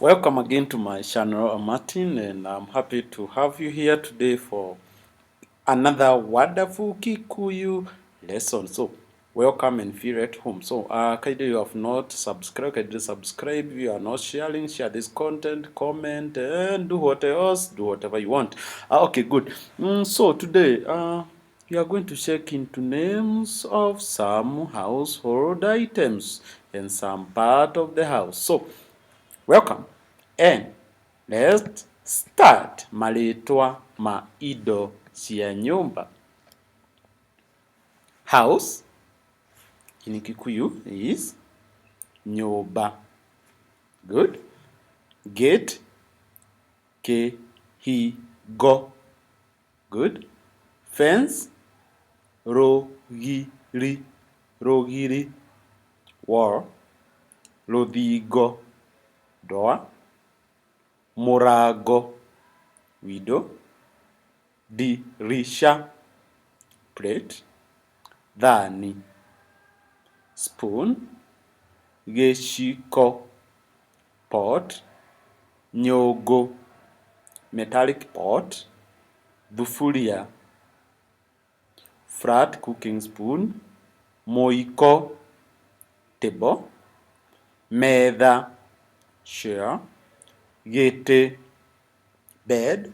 Welcome again to my channel. I'm Martin, and I'm happy to have you here today for another wonderful Kikuyu lesson. So welcome and feel at home. So kindly, you have not subscribed, kindly subscribe. If you are not sharing, share this content, comment, and do what else, do whatever you want. Okay, good. So today we are going to check into names of some household items and some part of the house. So welcome and let's start. Maletwa ma ido cia nyumba. House in Kikuyu is nyumba. Good. Gate go. Good. Fence rogiri. Wall rothigo. Door mũrango window. Dirisha plate. Thani spoon. Gĩciko pot. Nyũngũ metallic pot. Thufuria flat cooking spoon. Mũiko table. Metha chair. Gĩtĩ bed.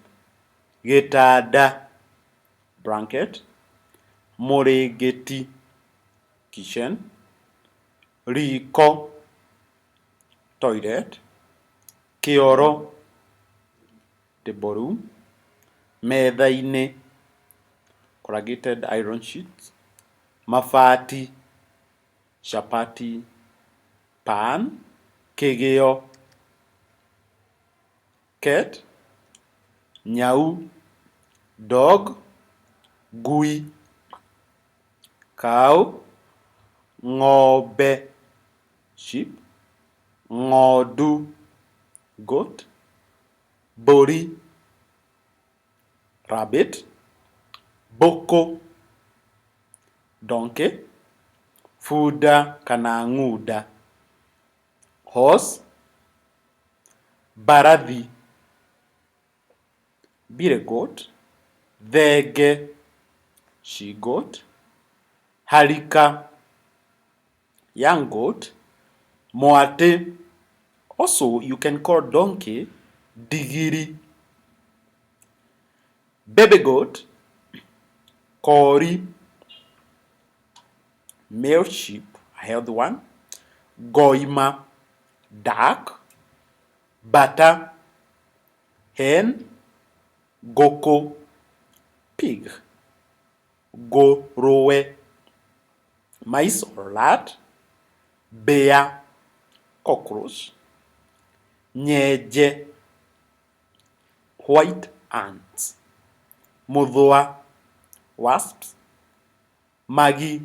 Gĩtanda blanket. Mũrĩngĩti kitchen. Riko toilet. Kĩoro table room. Metha-inĩ corrugated iron sheets. Mabati chapati pan. Kĩgĩo cat. Nyau dog. Ngui cow. Ng'ombe sheep. Ng'ondu goat. Mbũri rabbit. Mbũkũ donkey. Bunda kana ng'unda horse. Mbarathi beagle goat. Thenge she goat. Harika young goat. Mwatĩ, also you can call donkey ndigiri. Baby goat kori. Male sheep, a healthy one. Goima duck. Bata hen. Ngũkũ pig. Ngũrũwe mice or rat. Bear cockroach. Nyenje white ants. Mũthũa wasps. Magi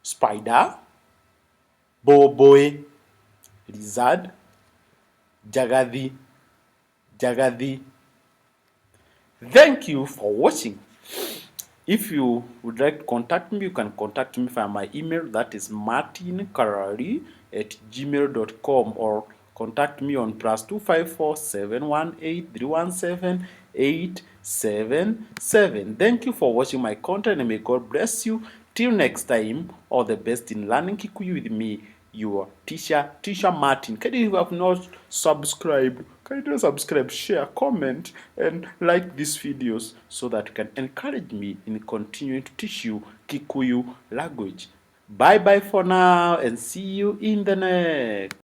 spider. Mbũmbũĩ lizard. Jagathi. Thank you for watching. If you would like to contact me, you can contact me via my email, that is martinkarari@gmail.com, or contact me on +254 718 317 877. Thank you for watching my content, and may God bless you. Till next time, all the best in learning Kikuyu with me, your teacher Martin. Can you have not subscribed? Can you subscribe, share, comment, and like these videos so that you can encourage me in continuing to teach you Kikuyu language. Bye bye for now, and see you in the next.